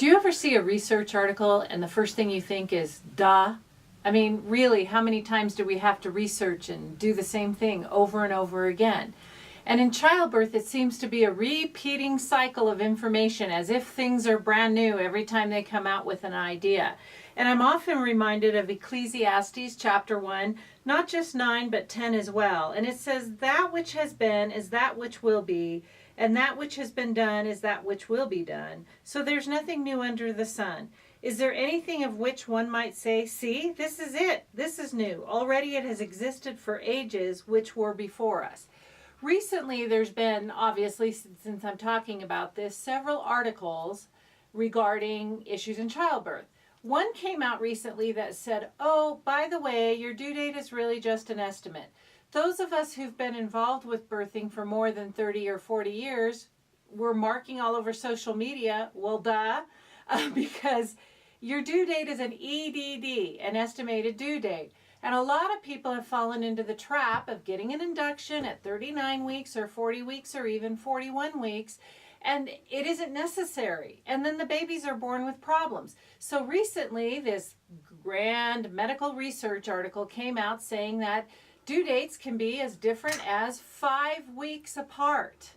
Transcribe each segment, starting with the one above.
Do you ever see a research article and the first thing you think is, duh? I mean, really, how many times do we have to research and do the same thing over and over again? And in childbirth, it seems to be a repeating cycle of information as if things are brand new every time they come out with an idea. And I'm often reminded of Ecclesiastes chapter 1, not just 9, but 10 as well. And it says, that which has been is that which will be, and that which has been done is that which will be done. So there's nothing new under the sun. Is there anything of which one might say, see, this is it, this is new. Already it has existed for ages which were before us. Recently, there's been, obviously, since I'm talking about this, several articles regarding issues in childbirth. One came out recently that said, oh, by the way, your due date is really just an estimate. Those of us who've been involved with birthing for more than 30 or 40 years, we're marking all over social media, well, duh, because your due date is an EDD, an estimated due date. And a lot of people have fallen into the trap of getting an induction at 39 weeks or 40 weeks or even 41 weeks, and it isn't necessary. And then the babies are born with problems. So recently, this grand medical research article came out saying that due dates can be as different as 5 weeks apart.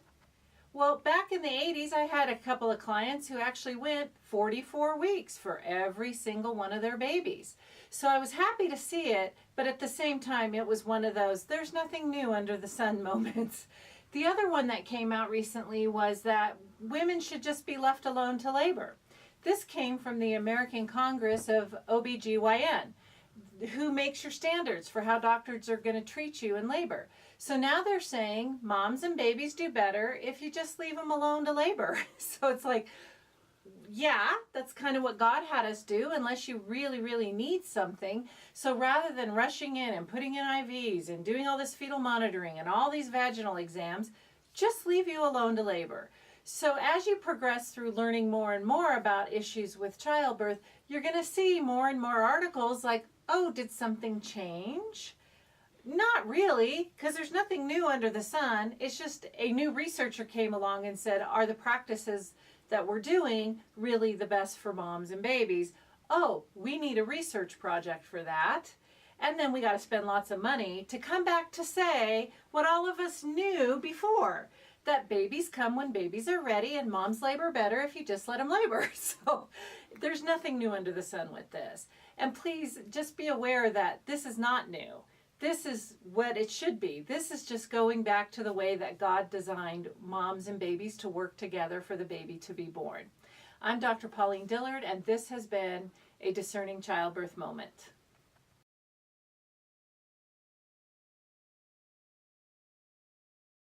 Well, back in the 80s, I had a couple of clients who actually went 44 weeks for every single one of their babies. So I was happy to see it, but at the same time, it was one of those, there's nothing new under the sun moments. The other one that came out recently was that women should just be left alone to labor. This came from the American Congress of OBGYN, who makes your standards for how doctors are going to treat you in labor. So now they're saying moms and babies do better if you just leave them alone to labor. So it's like, yeah, that's kind of what God had us do, unless you really, really need something. So rather than rushing in and putting in IVs and doing all this fetal monitoring and all these vaginal exams, just leave you alone to labor. So as you progress through learning more and more about issues with childbirth, you're going to see more and more articles like, oh, did something change? Not really, because there's nothing new under the sun. It's just a new researcher came along and said, are the practices that we're doing really the best for moms and babies? Oh, we need a research project for that. And then we got to spend lots of money to come back to say what all of us knew before, that babies come when babies are ready and moms labor better if you just let them labor. So there's nothing new under the sun with this. And please just be aware that this is not new. This is what it should be. This is just going back to the way that God designed moms and babies to work together for the baby to be born. I'm Dr. Pauline Dillard, and this has been a Discerning Childbirth Moment.